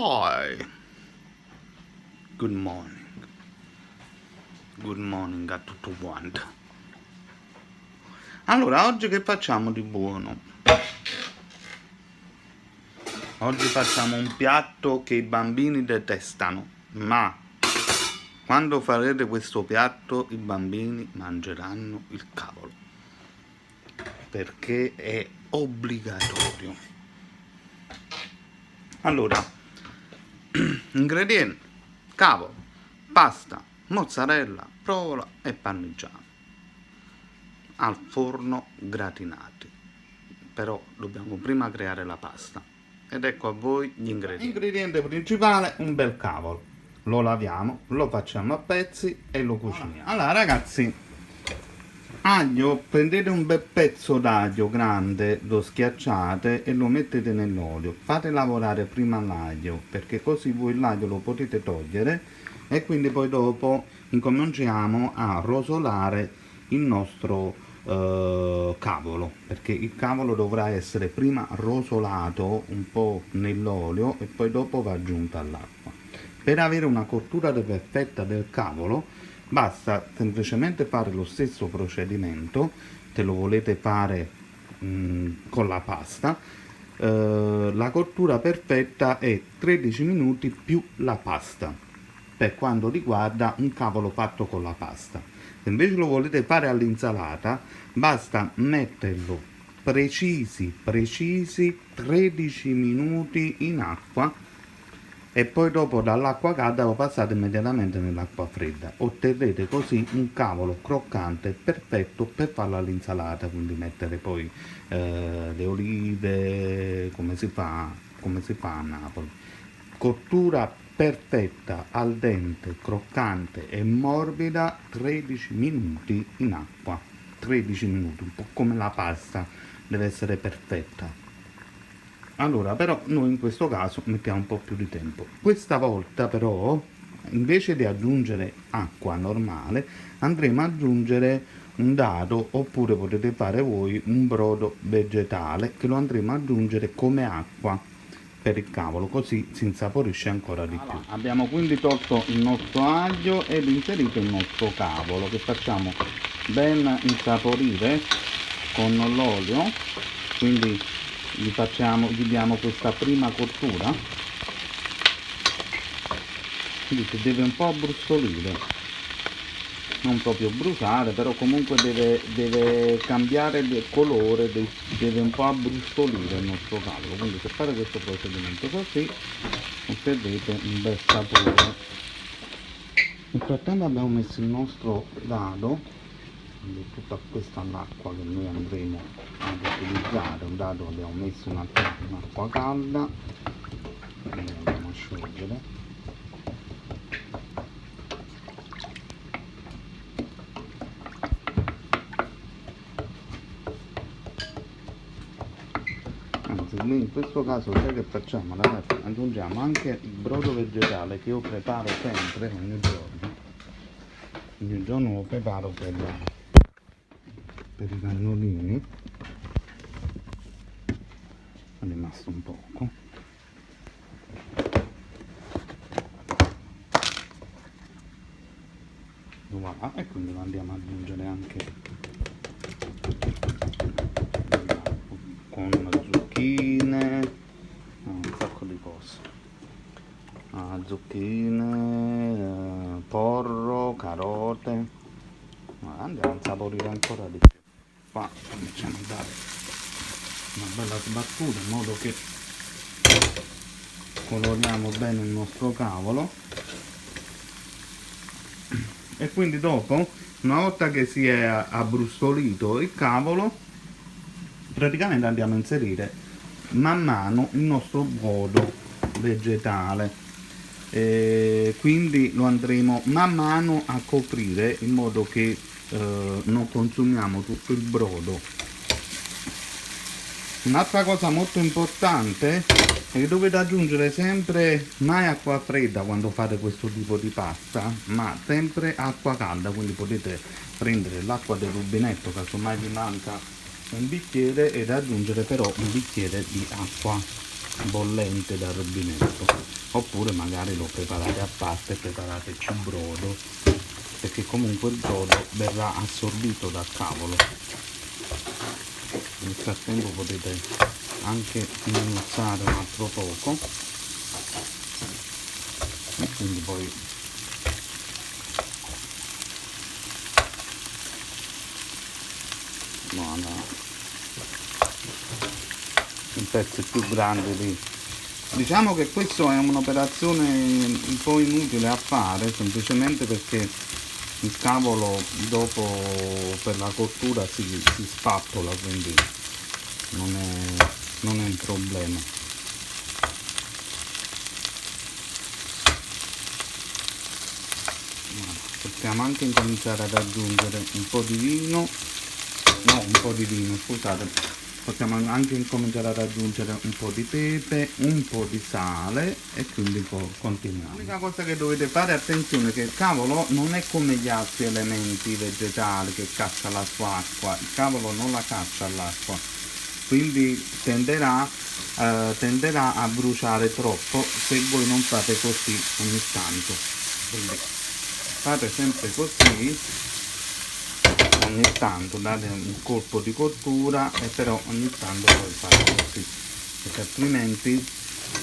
Hi, good morning. Good morning a tutto quanto. Allora, oggi che facciamo di buono? Oggi facciamo un piatto che i bambini detestano, ma quando farete questo piatto i bambini mangeranno il cavolo, perché è obbligatorio. Allora, ingredienti: cavolo, pasta, mozzarella, provola e parmigiano al forno gratinati. Però dobbiamo prima creare la pasta ed ecco a voi gli ingredienti. L'ingrediente principale: un bel cavolo. Lo laviamo, lo facciamo a pezzi e lo cuciniamo. Allora ragazzi, aglio, prendete un bel pezzo d'aglio grande, lo schiacciate e lo mettete nell'olio. Fate lavorare prima l'aglio, perché così voi l'aglio lo potete togliere e quindi poi dopo incominciamo a rosolare il nostro cavolo, perché il cavolo dovrà essere prima rosolato un po' nell'olio e poi dopo va aggiunto all'acqua. Per avere una cottura perfetta del cavolo basta semplicemente fare lo stesso procedimento, se lo volete fare con la pasta. La cottura perfetta è 13 minuti più la pasta, per quanto riguarda un cavolo fatto con la pasta. Se invece lo volete fare all'insalata, basta metterlo precisi 13 minuti in acqua e poi dopo dall'acqua calda lo passate immediatamente nell'acqua fredda. Otterrete così un cavolo croccante perfetto per farlo all'insalata, quindi mettere poi le olive come si fa a Napoli. Cottura perfetta, al dente, croccante e morbida, 13 minuti in acqua. 13 minuti, un po' come la pasta, deve essere perfetta. Allora, però noi in questo caso mettiamo un po' più di tempo. Questa volta però, invece di aggiungere acqua normale, andremo ad aggiungere un dado, oppure potete fare voi un brodo vegetale, che lo andremo ad aggiungere come acqua per il cavolo, così si insaporisce ancora di più. Abbiamo quindi tolto il nostro aglio ed inserito il nostro cavolo, che facciamo ben insaporire con l'olio, quindi gli diamo questa prima cottura, quindi si deve un po' abbrustolire, non proprio bruciare, però comunque deve cambiare il colore, deve un po' abbrustolire il nostro cavolo. Quindi per fare questo procedimento così otterrete un bel sapore. Nel frattempo abbiamo messo il nostro dado, quindi tutta questa l'acqua che noi andremo ad utilizzare. Un dado abbiamo messo in acqua calda, quindi andiamo a sciogliere. In questo caso sai che facciamo, ragazzi? Aggiungiamo anche il brodo vegetale che io preparo sempre ogni giorno lo preparo per i cannolini. È rimasto un poco, voilà, e quindi lo andiamo ad aggiungere anche con zucchine, un sacco di cose, zucchine, porro, carote. Andiamo a insaporire ancora di più. Qua cominciamo a dare una bella sbattuta in modo che coloriamo bene il nostro cavolo, e quindi dopo, una volta che si è abbrustolito il cavolo, praticamente andiamo a inserire man mano il nostro brodo vegetale, quindi lo andremo man mano a coprire in modo che non consumiamo tutto il brodo. Un'altra cosa molto importante è che dovete aggiungere sempre mai acqua fredda quando fate questo tipo di pasta, ma sempre acqua calda, quindi potete prendere l'acqua del rubinetto, casomai vi manca un bicchiere, ed aggiungere però un bicchiere di acqua bollente dal rubinetto, oppure magari lo preparate a parte e preparate più brodo, perché comunque il brodo verrà assorbito dal cavolo. Nel frattempo potete anche sminuzzare un altro poco e quindi poi in pezzi più grandi. Diciamo che questo è un'operazione un po' inutile a fare, semplicemente perché il cavolo dopo per la cottura si spappola, quindi non è un problema. Possiamo anche incominciare ad aggiungere un po' di vino, scusate. Possiamo anche incominciare ad aggiungere un po' di pepe, un po' di sale e quindi continuiamo. L'unica cosa che dovete fare, attenzione, che il cavolo non è come gli altri elementi vegetali che caccia la sua acqua, il cavolo non la caccia all'acqua, quindi tenderà a bruciare troppo se voi non fate così ogni tanto. Quindi fate sempre così. Ogni tanto date un colpo di cottura e però ogni tanto poi fate così, perché altrimenti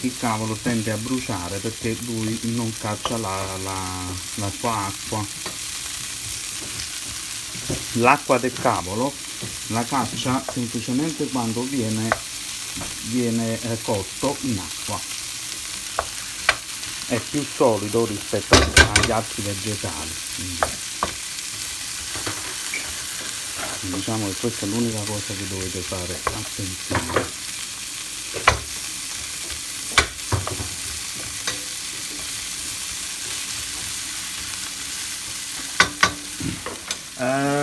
il cavolo tende a bruciare, perché lui non caccia la sua acqua. L'acqua del cavolo la caccia semplicemente quando viene cotto in acqua, è più solido rispetto agli altri vegetali. Diciamo che questa è l'unica cosa che dovete fare attenzione.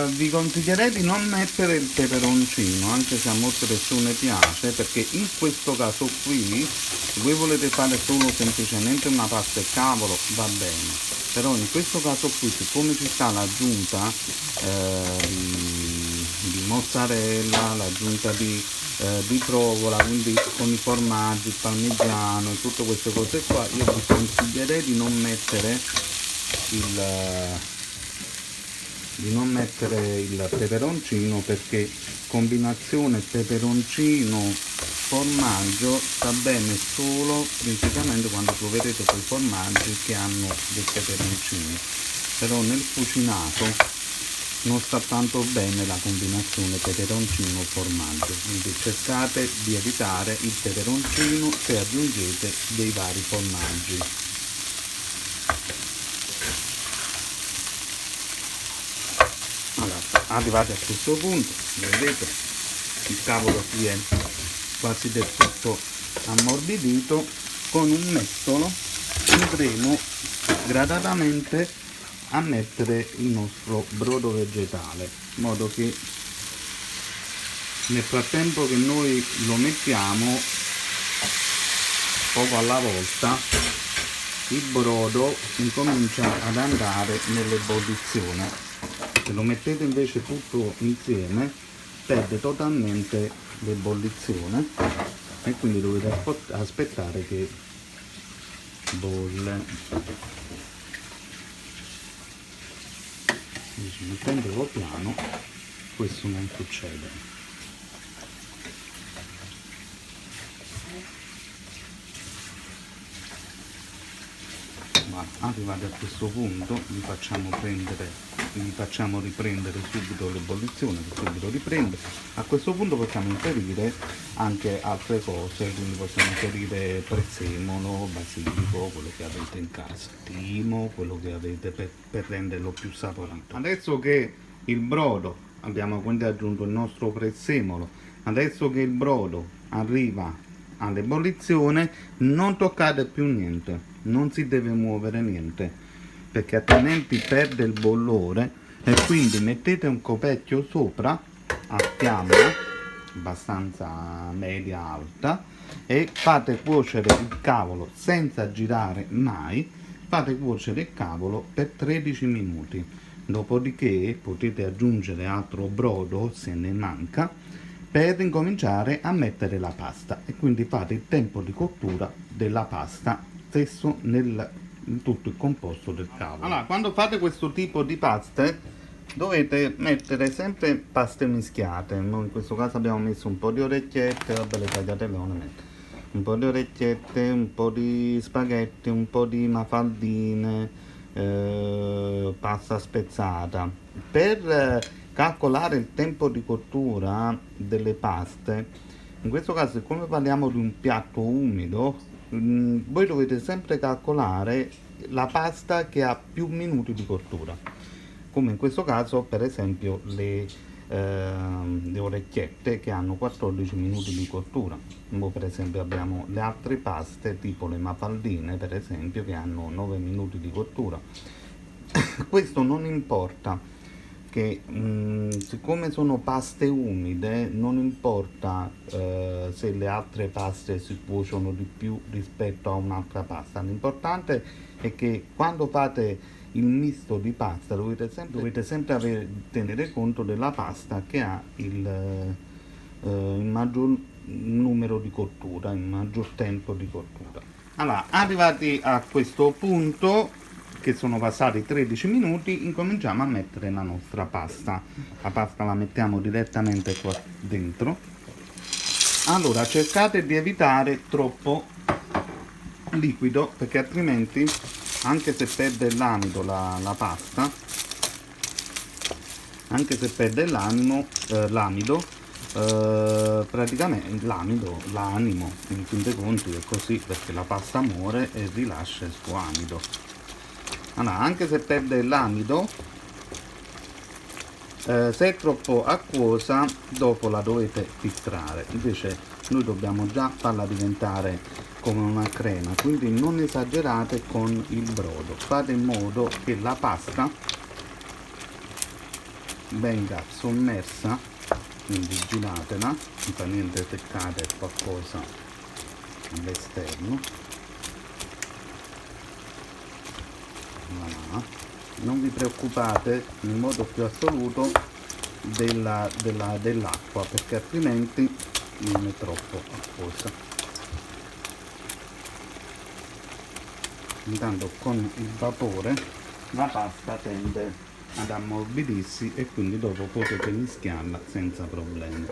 Vi consiglierei di non mettere il peperoncino, anche se a molte persone piace, perché in questo caso qui, se voi volete fare solo semplicemente una pasta e cavolo, va bene, però in questo caso qui, siccome ci sta l'aggiunta di mozzarella, l'aggiunta di provola, quindi con i formaggi, il parmigiano e tutte queste cose qua, io vi consiglierei di non mettere il peperoncino, perché combinazione peperoncino formaggio sta bene solo principalmente quando troverete quei formaggi che hanno del peperoncino, però nel cucinato non sta tanto bene la combinazione peperoncino formaggio, quindi cercate di evitare il peperoncino se aggiungete dei vari formaggi. Arrivati a questo punto, vedete, il cavolo si è quasi del tutto ammorbidito. Con un mestolo andremo gradatamente a mettere il nostro brodo vegetale, in modo che nel frattempo che noi lo mettiamo, poco alla volta, il brodo incomincia ad andare nell'ebollizione. Se lo mettete invece tutto insieme perde totalmente l'ebollizione e quindi dovete aspettare che bolle. Mettendolo piano questo non succede. Arrivati a questo punto vi facciamo riprendere subito l'ebollizione, che subito riprende. A questo punto possiamo inserire anche altre cose, quindi possiamo inserire prezzemolo, basilico, quello che avete in casa, timo, quello che avete per renderlo più saporito. Adesso che il brodo, abbiamo quindi aggiunto il nostro prezzemolo, adesso che il brodo arriva all'ebollizione, non toccate più niente, non si deve muovere niente, perché altrimenti perde il bollore, e quindi mettete un coperchio sopra a fiamma abbastanza media alta e fate cuocere il cavolo senza girare mai, fate cuocere il cavolo per 13 minuti, dopodiché potete aggiungere altro brodo se ne manca, per incominciare a mettere la pasta, e quindi fate il tempo di cottura della pasta stesso in tutto il composto del cavolo. Allora, quando fate questo tipo di paste dovete mettere sempre paste mischiate. Noi in questo caso abbiamo messo un po' di orecchiette, vabbè, le tagliatelle, un po' di orecchiette, un po' di spaghetti, un po' di mafaldine, pasta spezzata. Per calcolare il tempo di cottura delle paste, in questo caso, come parliamo di un piatto umido, voi dovete sempre calcolare la pasta che ha più minuti di cottura, come in questo caso per esempio le orecchiette che hanno 14 minuti di cottura. Per esempio abbiamo le altre paste tipo le mafaldine, per esempio, che hanno 9 minuti di cottura. Questo non importa, che siccome sono paste umide, non importa se le altre paste si cuociono di più rispetto a un'altra pasta. L'importante è che quando fate il misto di pasta dovete sempre tenere conto della pasta che ha il maggior numero di cottura, il maggior tempo di cottura. Allora, arrivati a questo punto, che sono passati 13 minuti, incominciamo a mettere la nostra pasta. La pasta la mettiamo direttamente qua dentro. Allora, cercate di evitare troppo liquido, perché altrimenti, anche se perde l'amido la pasta, anche se perde l'amido, praticamente l'animo, in fin dei conti è così, perché la pasta muore e rilascia il suo amido. Allora, anche se perde l'amido, se è troppo acquosa dopo la dovete filtrare. Invece noi dobbiamo già farla diventare come una crema, quindi non esagerate con il brodo, fate in modo che la pasta venga sommersa, quindi giratela, non fa niente seccare qualcosa all'esterno. Voilà. Non vi preoccupate in modo più assoluto dell'acqua, perché altrimenti non è troppo acquosa. Intanto con il vapore la pasta tende ad ammorbidirsi e quindi dopo potete mischiarla senza problemi.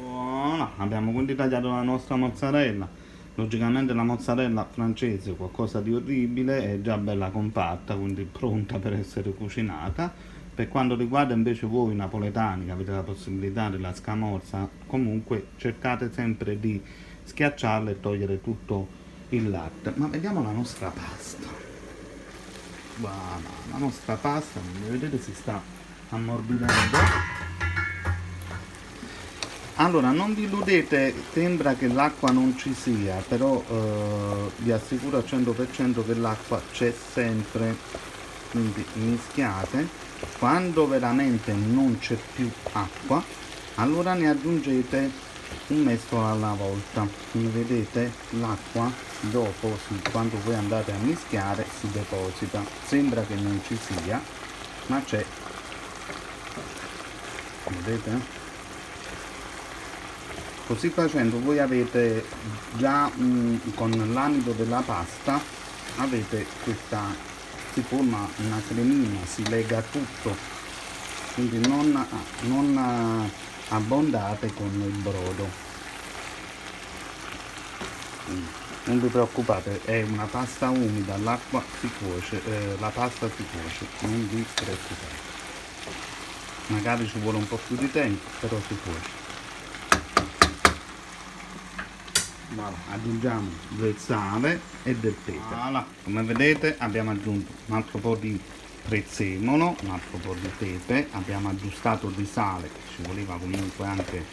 Voilà, abbiamo quindi tagliato la nostra mozzarella. Logicamente la mozzarella francese, qualcosa di orribile, è già bella compatta, quindi pronta per essere cucinata. Per quanto riguarda invece voi napoletani, che avete la possibilità della scamorza, comunque cercate sempre di schiacciarla e togliere tutto il latte. Ma vediamo la nostra pasta. Voilà, la nostra pasta, come vedete, si sta ammorbidendo. Allora, non vi illudete, sembra che l'acqua non ci sia, però vi assicuro al 100% che l'acqua c'è sempre. Quindi mischiate. Quando veramente non c'è più acqua, allora ne aggiungete un mestolo alla volta. Come vedete, l'acqua dopo, quando voi andate a mischiare, si deposita. Sembra che non ci sia, ma c'è. Vedete? Così facendo voi avete già con l'amido della pasta avete questa, si forma una cremina, si lega tutto, quindi non abbondate con il brodo. Non vi preoccupate, è una pasta umida, l'acqua si cuoce, la pasta si cuoce, non vi preoccupate. Magari ci vuole un po' più di tempo, però si cuoce. Voilà, aggiungiamo del sale e del pepe. Voilà. Come vedete abbiamo aggiunto un altro po' di prezzemolo, un altro po' di pepe, abbiamo aggiustato di sale, ci voleva comunque anche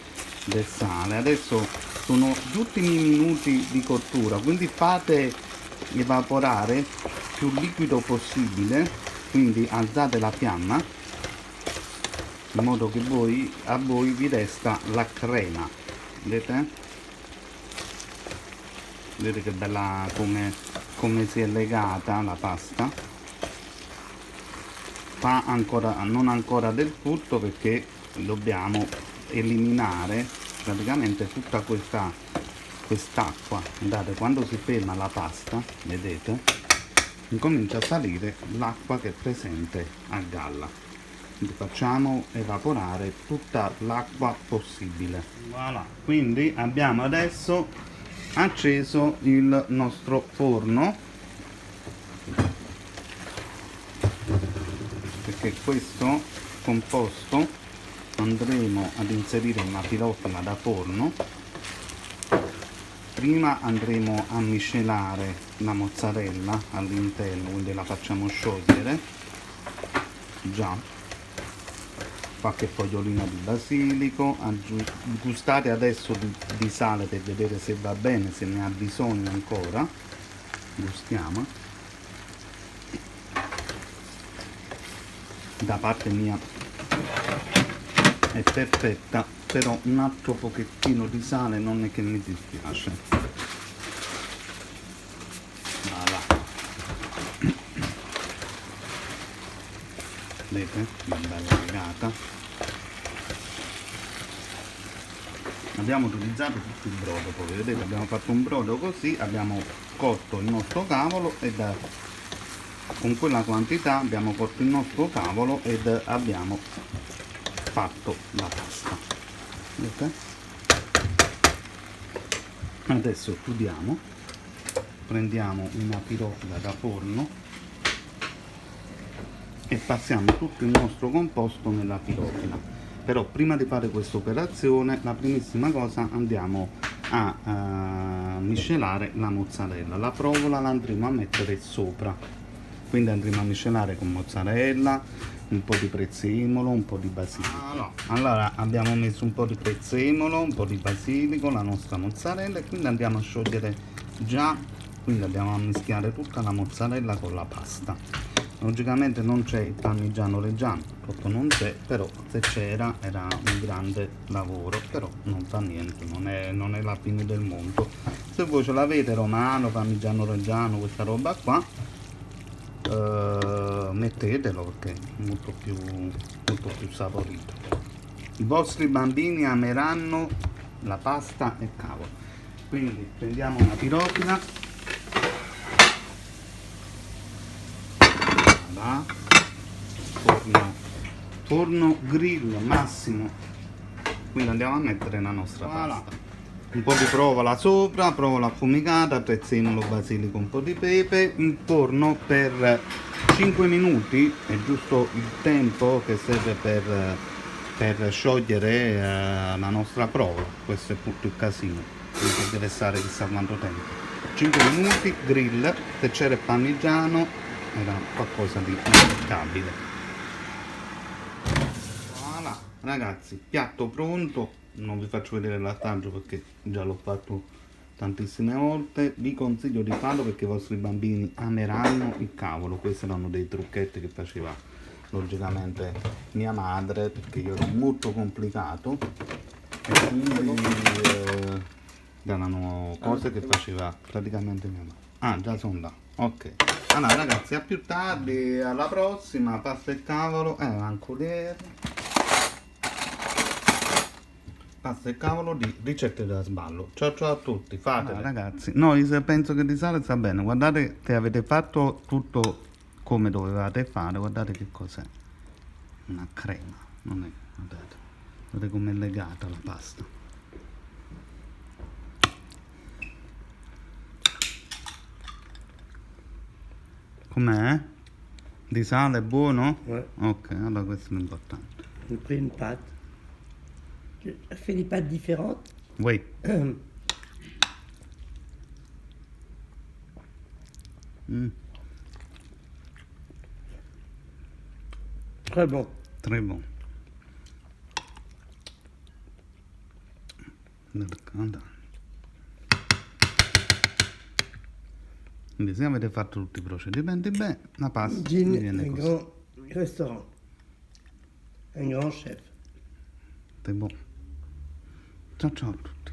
del sale. Adesso sono gli ultimi minuti di cottura, quindi fate evaporare più liquido possibile, quindi alzate la fiamma in modo che a voi vi resta la crema. Vedete? Vedete che bella come si è legata la pasta. Fa ancora, non ancora del tutto, perché dobbiamo eliminare praticamente tutta quest'acqua. Guardate, quando si ferma la pasta, vedete, incomincia a salire l'acqua che è presente a galla. Quindi facciamo evaporare tutta l'acqua possibile. Voilà. Quindi abbiamo adesso acceso il nostro forno, perché questo composto andremo ad inserire una pirofila da forno. Prima andremo a miscelare la mozzarella all'interno, quindi la facciamo sciogliere, già qualche fogliolina di basilico, gustate adesso di sale per vedere se va bene, se ne ha bisogno ancora, gustiamo. Da parte mia è perfetta, però un altro pochettino di sale non è che mi dispiace. Voilà. Vedete? Bella legata. Abbiamo utilizzato tutto il brodo, poi vedete, abbiamo fatto un brodo così, abbiamo cotto il nostro cavolo ed con quella quantità abbiamo cotto il nostro cavolo ed abbiamo fatto la pasta. Vedete? Adesso chiudiamo, prendiamo una pirofila da forno e passiamo tutto il nostro composto nella pirofila. Però prima di fare questa operazione, la primissima cosa, andiamo a miscelare la mozzarella. La provola la andremo a mettere sopra, quindi andremo a miscelare con mozzarella, un po' di prezzemolo, un po' di basilico. Allora abbiamo messo un po' di prezzemolo, un po' di basilico, la nostra mozzarella, e quindi andiamo a sciogliere già, quindi andiamo a mischiare tutta la mozzarella con la pasta. Logicamente non c'è il parmigiano reggiano, purtroppo non c'è, però se c'era era un grande lavoro, però non fa niente, non è la fine del mondo. Se voi ce l'avete romano, parmigiano reggiano, questa roba qua, mettetelo perché è molto più saporito. I vostri bambini ameranno la pasta e cavolo. Quindi prendiamo una pirofila, forno grill massimo, quindi andiamo a mettere la nostra pasta, un po' di provola sopra, provola affumicata, prezzemolo, basilico, un po' di pepe, in forno per 5 minuti, è giusto il tempo che serve per sciogliere la nostra provola. Questo è tutto il casino, quindi deve stare chissà quanto tempo. 5 minuti grill, se c'era il parmigiano era qualcosa di impeccabile. Voilà, ragazzi, piatto pronto. Non vi faccio vedere l'assaggio perché già l'ho fatto tantissime volte. Vi consiglio di farlo perché i vostri bambini ameranno il cavolo. Questi erano dei trucchetti che faceva logicamente mia madre, perché io ero molto complicato e quindi erano cose che faceva praticamente mia madre. Ah, già sono là, ok. Allora ragazzi, a più tardi, alla prossima. Pasta e cavolo, ancora pasta e cavolo di ricette da sballo. Ciao ciao a tutti, fatele. Ragazzi, no, io penso che di sale sta bene. Guardate che avete fatto tutto come dovevate fare. Guardate che cos'è, una crema, non è, guardate com'è legata la pasta. Com'è? Di sale è buono? Ouais. Ok, allora questo è l'importante. J'ai pris une pâte. J'ai fait des pâtes différentes. Oui. Très bon. Très bon. Quindi se avete fatto tutti i procedimenti bene, la pasta Gin, viene un così. grand restaurant. Un grand chef. È buono. Ciao ciao a tutti.